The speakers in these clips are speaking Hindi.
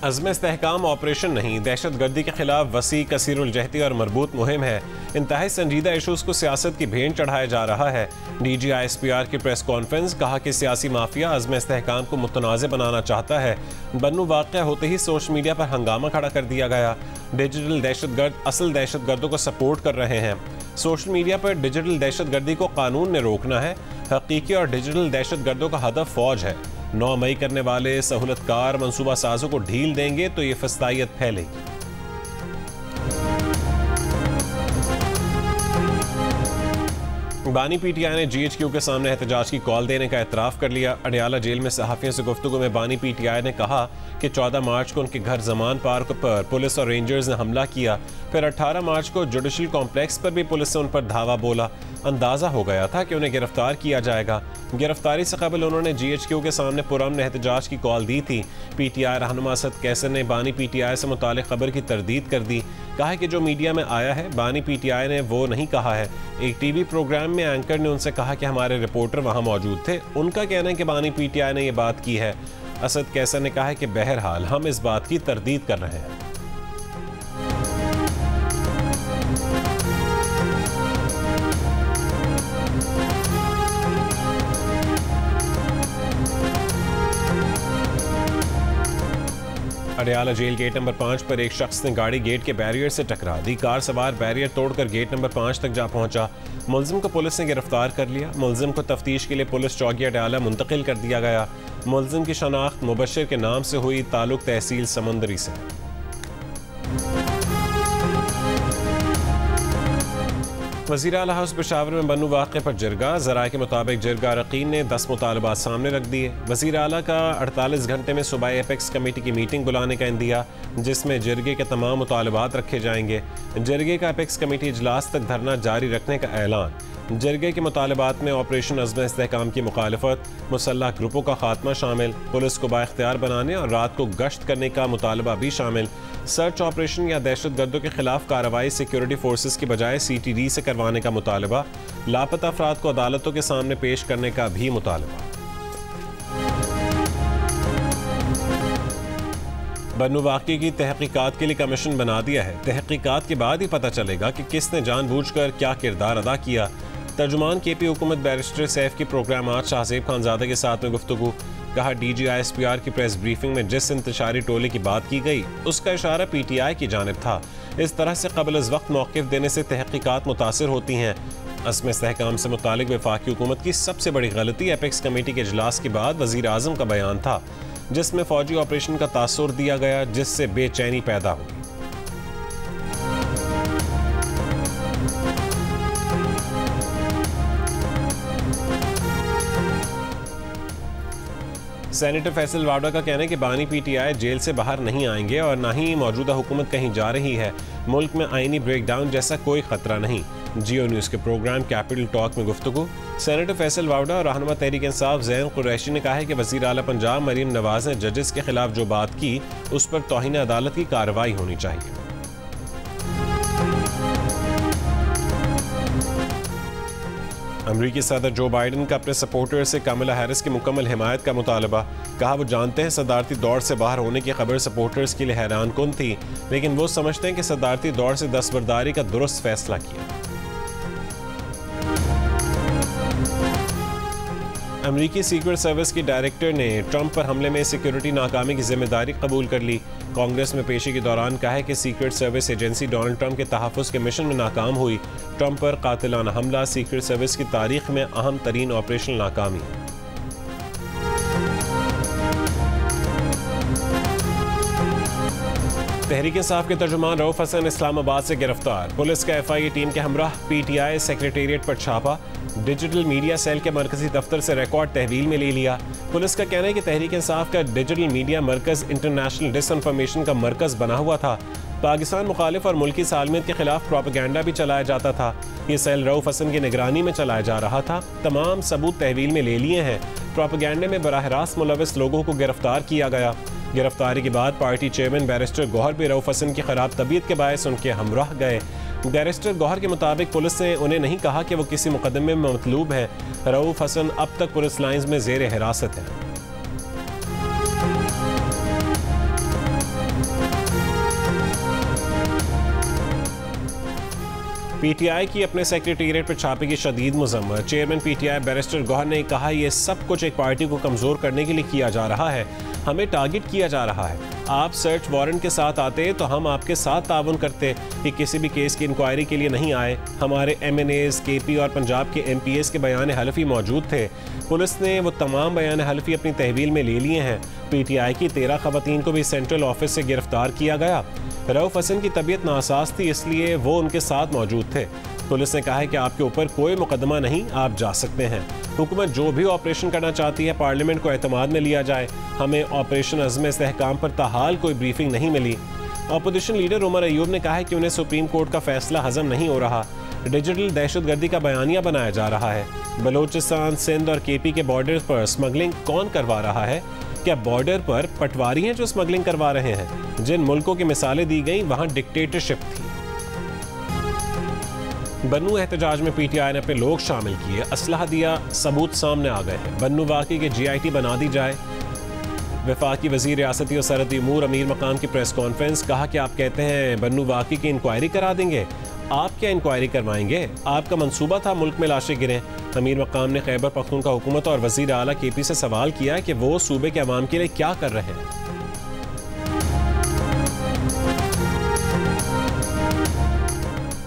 अज़्म इस्तेहकाम ऑपरेशन नहीं, दहशत गर्दी के खिलाफ वसी कसीरुल-जहती और मरबूत मुहिम है। इंतहाई संजीदा इशूज़ को सियासत की भेंट चढ़ाया जा रहा है। DGISPR की प्रेस कॉन्फ्रेंस, कहा कि सियासी माफिया अज़्म इस्तेहकाम को मुतनाज़ बनाना चाहता है। बन्नू वाक़या होते ही सोशल मीडिया पर हंगामा खड़ा कर दिया गया। डिजिटल दहशतगर्द असल दहशतगर्दों को सपोर्ट कर रहे हैं। सोशल मीडिया पर डिजिटल दहशतगर्दी को कानून ने रोकना है। हकीकी और डिजिटल दहशतगर्दों का हदफ फौज है। 9 मई करने वाले सहूलतकार मनसूबा साजों को ढील देंगे तो ये फस्तायत फैलेगी। बानी PTI ने GHQ के सामने एहतजाज की कॉल देने का एतराफ़ कर लिया। अडियाला जेल में सहाफ़ियों से गुफ्तगू में बानी PTI ने कहा कि 14 मार्च को उनके घर जमान पार्क पर पुलिस और रेंजर्स ने हमला किया। फिर 18 मार्च को जुडिशल कॉम्प्लेक्स पर भी पुलिस ने उन पर धावा बोला। अंदाज़ा हो गया था कि उन्हें गिरफ्तार किया जाएगा। गिरफ्तारी से कबल उन्होंने GHQ के सामने पुरअमन एहतजाज की कॉल दी थी। PTI रहनुमा असद कैसर ने बानी PTI से मुतालिक खबर की तरदीद कर दी। कहा कि जो मीडिया में आया है बानी PTI ने वो नहीं कहा है। एक TV प्रोग्राम में एंकर ने उनसे कहा कि हमारे रिपोर्टर वहाँ मौजूद थे। उनका कहना है कि बानी PTI ने ये बात की है। असद कैसर ने कहा है कि बहरहाल हम इस बात की तरदीद कर रहे हैं। अडियाला जेल गेट नंबर 5 पर एक शख्स ने गाड़ी गेट के बैरियर से टकरा दी। कार सवार बैरियर तोड़कर गेट नंबर 5 तक जा पहुंचा। मुलजिम को पुलिस ने गिरफ्तार कर लिया। मुलजिम को तफ्तीश के लिए पुलिस चौकी अडियाला मुंतकिल कर दिया गया। मुलजिम की शनाख्त मुबशिर के नाम से हुई, ताल्लुक तहसील समंदरी से। वज़ीर आला हाउस पेशावर में बन्नू वाक़े पर जिरगा। ज़राए के मुताबिक जिरगा अरकीन ने 10 मुतालबात सामने रख दिए। वज़ीर आला का 48 घंटे में सुबह एपेक्स कमेटी की मीटिंग बुलाने का इंदिया, जिसमें जिरगे के तमाम मुतालबात रखे जाएंगे। जिरगे का एपेक्स कमेटी इजलास तक धरना जारी रखने का ऐलान। जिरगे के मुतालबात में ऑपरेशन अज़्म इस्तेहकाम की मुखालफत, मुसल्लह ग्रुपों का खात्मा शामिल, पुलिस को बाइख्तियार बनाने और रात को गश्त करने का मुतालबा भी शामिल, सर्च ऑपरेशन या दहशत गर्दों के खिलाफ कार्रवाई सिक्योरिटी फोर्सेस की बजाय CTD से करवाने का मुतालबा, लापता अफराद को अदालतों के सामने पेश करने का भी मुतालबा। बन्नू वाक़े की तहकीकात के लिए कमीशन बना दिया है। तहकीकात के बाद ही पता चलेगा कि किसने जानबूझकर क्या किरदार अदा किया। तर्जुमान KP हुकूमत बैरिस्टर सैफ की प्रोग्राम आज शाहज़ेब खानज़ादा के साथ में गुफ्तगू। कहा DGISPR की प्रेस ब्रीफिंग में जिस इंतशारी टोले की बात की गई उसका इशारा PTI की जानिब था। इस तरह से क़ब्ल अज़ वक्त मौक़िफ़ देने से तहकीकात मुतासिर होती हैं। अज़्म इस्तेहकाम से मुतालिक वफाकी हुकूमत की सबसे बड़ी गलती एपेक्स कमेटी के इजलास के बाद वज़ीर आज़म का बयान था, जिसमें फ़ौजी ऑपरेशन का तासुर दिया गया, जिससे बेचैनी पैदा हुई। सेनेटर फैसल वाडा का कहना है कि बानी PTI जेल से बाहर नहीं आएंगे और ना ही मौजूदा हुकूमत कहीं जा रही है। मुल्क में आईनी ब्रेकडाउन जैसा कोई खतरा नहीं। जियो न्यूज़ के प्रोग्राम कैपिटल टॉक में गुफ्तगू। सेनेटर फैसल वाडा और रहनुमा तहरीक इंसाफ ज़ैन कुरैशी ने कहा है कि वज़ीर आला पंजाब मरीम नवाज़ ने जजेस के खिलाफ जो बात की उस पर तौहीन अदालत की कार्रवाई होनी चाहिए। अमरीकी सदर जो बाइडन का अपने सपोर्टर से कमला हैरिस की मुकम्मल हिमायत का मुतालबा। कहा वो जानते हैं सदारती दौड़ से बाहर होने की खबर सपोर्टर्स के लिए हैरान कुन थी, लेकिन वो समझते हैं कि सदारती दौड़ से दस्तबरदारी का दुरुस्त फैसला किया। अमरीकी सीक्रेट सर्विस की डायरेक्टर ने ट्रंप पर हमले में सिक्योरिटी नाकामी की जिम्मेदारी कबूल कर ली। कांग्रेस में पेशी के दौरान कहा है कि secret service agency Donald Trump के तहफ़्फ़ुज़ के मिशन में नाकाम हुई। ट्रंप पर कातिलाना हमला सीक्रेट सर्विस की तारीख में अहम तरीन ऑपरेशनल नाकामी है। तहरीक इंसाफ के तर्जुमान रऊफ हसन इस्लामाबाद से गिरफ्तार। पुलिस का FIA टीम के हमराह PTI सेक्रेटेरिएट पर छापा। डिजिटल मीडिया सेल के मरकजी दफ्तर से रिकॉर्ड तहवील में ले लिया। पुलिस का कहना है कि तहरीक इंसाफ का डिजिटल मीडिया मरकज इंटरनेशनल डिसइंफॉर्मेशन का मरकज बना हुआ था। पाकिस्तान मुखालिफ और मुल्की सालमियत के खिलाफ प्रोपेगेंडा भी चलाया जाता था। ये सेल रऊफ हसन की निगरानी में चलाया जा रहा था। तमाम सबूत तहवील में ले लिए हैं। प्रोपेगेंडे में बराह रास्त मुलविस लोगों को गिरफ्तार किया गया। गिरफ्तारी के बाद पार्टी चेयरमैन बैरिस्टर गौहर भी रऊफ हसन की खराब तबीयत के बायस उनके हमराह गए। बैरिस्टर गौहर के मुताबिक पुलिस ने उन्हें नहीं कहा कि वो किसी मुकदमे में मतलूब है। रऊफ हसन अब तक पुलिस लाइन्स में जेर हिरासत है। PTI की अपने सेक्रेटेरिएट पर छापे की शदीद मजम्मत। चेयरमैन PTI बैरिस्टर गौहर ने कहा, यह सब कुछ एक पार्टी को कमज़ोर करने के लिए किया जा रहा है, हमें टारगेट किया जा रहा है। आप सर्च वारंट के साथ आते तो हम आपके साथ ताउन करते कि किसी भी केस की इंक्वायरी के लिए नहीं आए। हमारे MNAs, KP और पंजाब के MPs के बयान हलफी मौजूद थे। पुलिस ने वो तमाम बयान हलफी अपनी तहवील में ले लिए हैं। PTI की 13 खवातीन को भी सेंट्रल ऑफिस से गिरफ्तार किया गया। रऊफ हसन की तबीयत नासाज थी, इसलिए वो उनके साथ मौजूद थे। पुलिस ने कहा है कि आपके ऊपर कोई मुकदमा नहीं, आप जा सकते हैं। हुकूमत जो भी ऑपरेशन करना चाहती है पार्लियामेंट को एतमाद में लिया जाए। हमें ऑपरेशन अज़्म इस्तेहकाम पर ताहाल कोई ब्रीफिंग नहीं मिली। अपोजिशन लीडर उमर अयूब ने कहा है कि उन्हें सुप्रीम कोर्ट का फैसला हजम नहीं हो रहा। डिजिटल दहशतगर्दी का बयानिया बनाया जा रहा है। बलोचिस्तान, सिंध और KP के बॉर्डर पर स्मगलिंग कौन करवा रहा है? क्या बॉर्डर पर पटवारी हैं जो स्मगलिंग करवा रहे हैं? जिन मुल्कों की मिसालें दी गई वहां डिक्टेटरशिप थी। बन्नू एहतजाज में PTI ने अपने लोग शामिल किए, असलहा दिया, सबूत सामने आ गए हैं। बन्नू वाकई के GIT बना दी जाए। वफाकी वजीर रियासती और सरहदी उमूर अमीर मकाम की प्रेस कॉन्फ्रेंस। कहा कि आप कहते हैं बन्नू वाकई की इंक्वायरी करा देंगे, आप क्या इंक्वायरी करवाएंगे? आपका मंसूबा था मुल्क में लाशें गिरें। अमीर मकाम ने खैबर पख्तूनख्वा हुकूमत और वजीर आला KP से सवाल किया कि वो सूबे के अवाम के लिए क्या कर रहे हैं।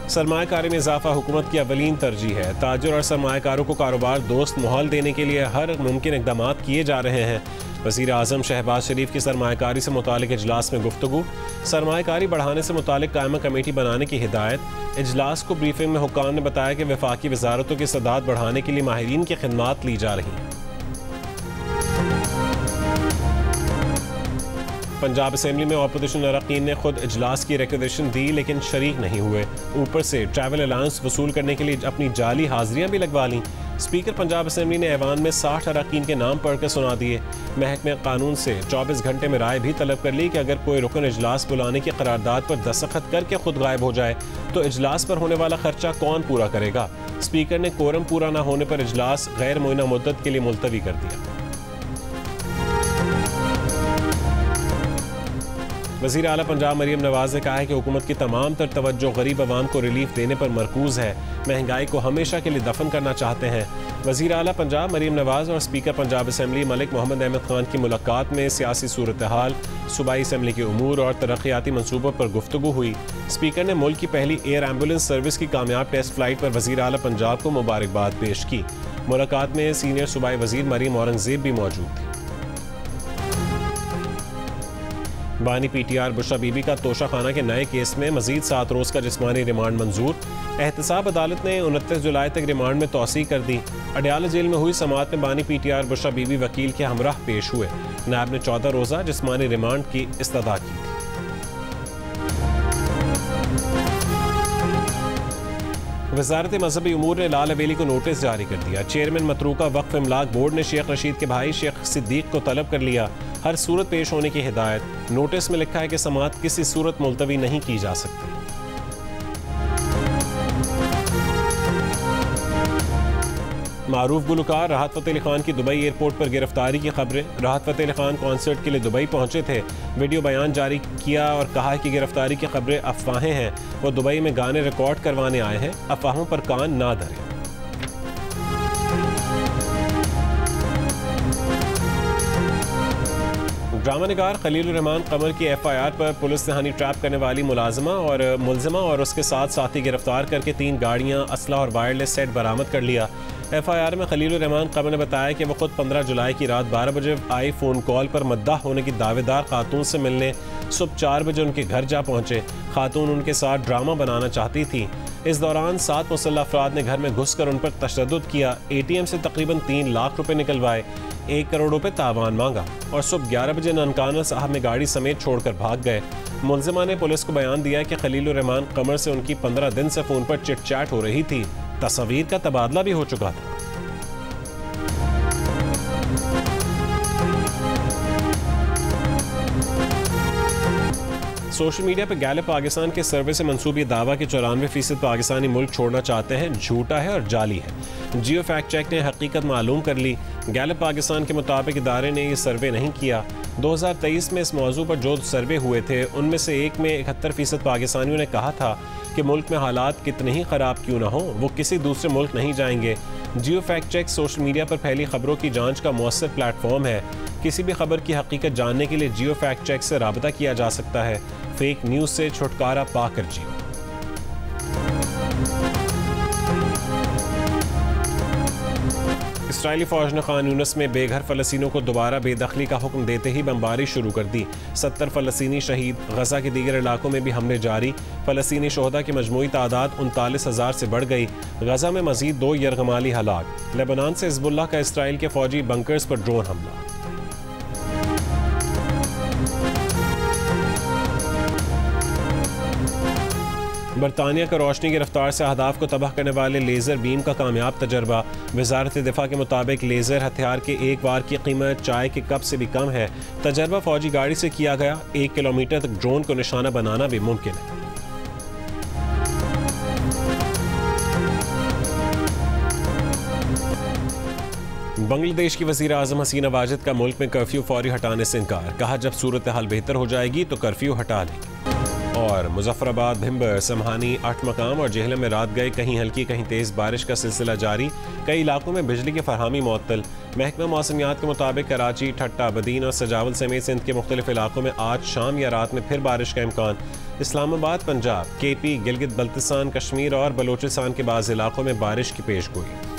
सरमायाकारी में इजाफा हुकूमत की अवलीन तरजीह है। ताजिर और सरमायाकारों को कारोबार दोस्त माहौल देने के लिए हर मुमकिन इक़दाम किए जा रहे हैं। वज़ीर आज़म शहबाज शरीफ की सरमायाकारी से मुतालिक इजलास में गुफ्तगू। सरमायाकारी बढ़ाने से मुतालिक कायमा कमेटी बनाने की हिदायत। इजलास को ब्रीफिंग में हुक्काम ने बताया कि वफाकी वजारतों की सदात बढ़ाने के लिए माहिरीन की खिदमात ली जा रही हैं। पंजाब असेंबली में अपोजिशन अरकान ने खुद इजलास की रिकमेंडेशन दी लेकिन शरीक नहीं हुए। ऊपर से ट्रैवल अलाउंस वसूल करने के लिए अपनी जाली हाजिरियां भी लगवा लीं। स्पीकर पंजाब असेंबली ने ऐवान में 60 अरकान के नाम पढ़कर सुना दिए। महकमे कानून से 24 घंटे में राय भी तलब कर ली कि अगर कोई रुकन इजलास बुलाने की करारदाद पर दस्तखत करके खुद गायब हो जाए तो इजलास पर होने वाला खर्चा कौन पूरा करेगा? स्पीकर ने कोरम पूरा न होने पर इजलास गैर मुइना मुद्दत के लिए मुलतवी कर दिया। वज़ीर आला पंजाब मरीम नवाज ने कहा है कि हुकूमत की तमाम तर तवज्जो गरीब आवाम को रिलीफ देने पर मरकूज है। महंगाई को हमेशा के लिए दफन करना चाहते हैं। वज़ीर आला पंजाब मरीम नवाज और स्पीकर पंजाब असेंबली मलिक मोहम्मद अहमद खान की मुलाकात में सियासी सूरत हाल, सूबाई असेंबली के उमूर और तरक्याती मनसूबों पर गुफ्तगू हुई। स्पीकर ने मुल्क की पहली एयर एम्बुलेंस सर्विस की कामयाब टेस्ट फ्लाइट पर वज़ीर आला पंजाब को मुबारकबाद पेश की। मुलाकात में सीनियर सूबाई वज़ीर मरीम औरंगजेब भी मौजूद थी। बानी PTR बुशरा बीबी का तोशा खाना के नए केस में मजीद 7 रोज़ का जिस्मानी रिमांड मंजूर। एहतसाब अदालत ने 29 जुलाई तक रिमांड में तोसी कर दी। अडयाला जेल में हुई समाअत में बानी PTR बुशरा बीबी वकील के हमराह पेश हुए। नायब ने 14 रोज़ा जिस्मानी रिमांड की इस्तदा की थी। वज़ारत मजहबी उमूर ने लाल हवेली को नोटिस जारी कर दिया। चेयरमैन मतरूका वक्फ इमलाक बोर्ड ने शेख रशीद के भाई शेख सिद्दीक को तलब कर लिया। हर सूरत पेश होने की हिदायत। नोटिस में लिखा है कि समाअत किसी सूरत मुलतवी नहीं की जा सकती। मारूफ गुलकार राहत फ़तेह अली खान की दुबई एयरपोर्ट पर गिरफ्तारी की खबरें। राहत फ़तेह अली खान कॉन्सर्ट के लिए दुबई पहुंचे थे। वीडियो बयान जारी किया और कहा कि गिरफ्तारी की खबरें अफवाहें हैं। वो दुबई में गाने रिकॉर्ड करवाने आए हैं, अफवाहों पर कान ना धरें। ड्रामा निगार खलीलुर रहमान कमर की FIR पर पुलिस ने हनी ट्रैप करने वाली मुलजिमा और उसके साथ साथी गिरफ्तार करके 3 गाड़ियां, असला और वायरलेस सेट बरामद कर लिया। FIR में खलीलुर रहमान कमर ने बताया कि वो खुद 15 जुलाई की रात 12 बजे आई फ़ोन कॉल पर मद्दाह होने की दावेदार खातून से मिलने सुबह 4 बजे उनके घर जा पहुंचे। खातून उनके साथ ड्रामा बनाना चाहती थी। इस दौरान 7 मुसल्लह अफराद ने घर में घुसकर उन पर तशद्दुद किया। ATM से तकरीबन 3 लाख रुपए निकलवाए, 1 करोड़ रुपए तावान मांगा और सुबह 11 बजे ननकाना साहब में गाड़ी समेत छोड़कर भाग गए। मुलजिमा ने पुलिस को बयान दिया कि खलीलुर रहमान कमर से उनकी 15 दिन से फ़ोन पर चिट चैट हो रही थी। तस्वीर का तबादला भी हो चुका था। सोशल मीडिया पर गैलप पाकिस्तान के सर्वे से मंसूबी दावा कि 94% पाकिस्तानी मुल्क छोड़ना चाहते हैं झूठा है और जाली है। जियो फैक्ट चेक ने हकीकत मालूम कर ली। गैलप पाकिस्तान के मुताबिक इदारे ने यह सर्वे नहीं किया। 2023 में इस मौजू पर जो सर्वे हुए थे उनमें से एक में 71% पाकिस्तानियों ने कहा था कि कि मुल्क में हालात कितने ही ख़राब क्यों ना हो, वो किसी दूसरे मुल्क नहीं जाएंगे। जियो फैक्ट चेक सोशल मीडिया पर फैली खबरों की जांच का मौसर प्लेटफॉर्म है। किसी भी खबर की हकीकत जानने के लिए जियो फैक्ट चेक से राबता किया जा सकता है। फेक न्यूज़ से छुटकारा पाकर जियो। इसराइली फौज ने खान यूनिस में बेघर फ़लस्तीनियों को दोबारा बेदखली का हुक्म देते ही बमबारी शुरू कर दी। 70 फ़लस्तीनी शहीद। गजा के दीगर इलाकों में भी हमले जारी। फ़लस्तीनी शोहदा की मजमूई तादाद 39,000 से बढ़ गई। गजा में मजीद 2 यरगमाली हलाक। लेबनान से हिज़्बुल्लाह का इसराइल के फौजी बंकर्स पर ड्रोन हमला। बरतानिया का रोशनी की रफ्तार से अहदाफ को तबाह करने वाले लेज़र बीम का कामयाब तजर्बा। वजारत दिफा के मुताबिक लेज़र हथियार के एक वार की कीमत चाय के कप से भी कम है। तजर्बा फौजी गाड़ी से किया गया। 1 किलोमीटर तक ड्रोन को निशाना बनाना भी मुमकिन है। बांग्लादेश की वज़ीर आज़म हसीना वाजिद का मुल्क में कर्फ्यू फौरी हटाने से इनकार। कहा जब सूरत हाल बेहतर हो जाएगी तो कर्फ्यू हटा लेंगे। और मुजफ्फराबाद, भिंबर, समहानी, 8 मकाम और जेहलम में रात गए कहीं हल्की कहीं तेज़ बारिश का सिलसिला जारी। कई इलाकों में बिजली की फरहमी मुअत्तल। महकमा मौसमियात के मुताबिक कराची, ठट्टा, बदीन और सजावल समेत सिंध के मुख्तलिफ इलाकों में आज शाम या रात में फिर बारिश का इम्कान। इस्लामाबाद, पंजाब, KP, गिलगित बल्तिस्तान, कश्मीर और बलोचिस्तान के बाज़ इलाकों में बारिश की पेशगोई।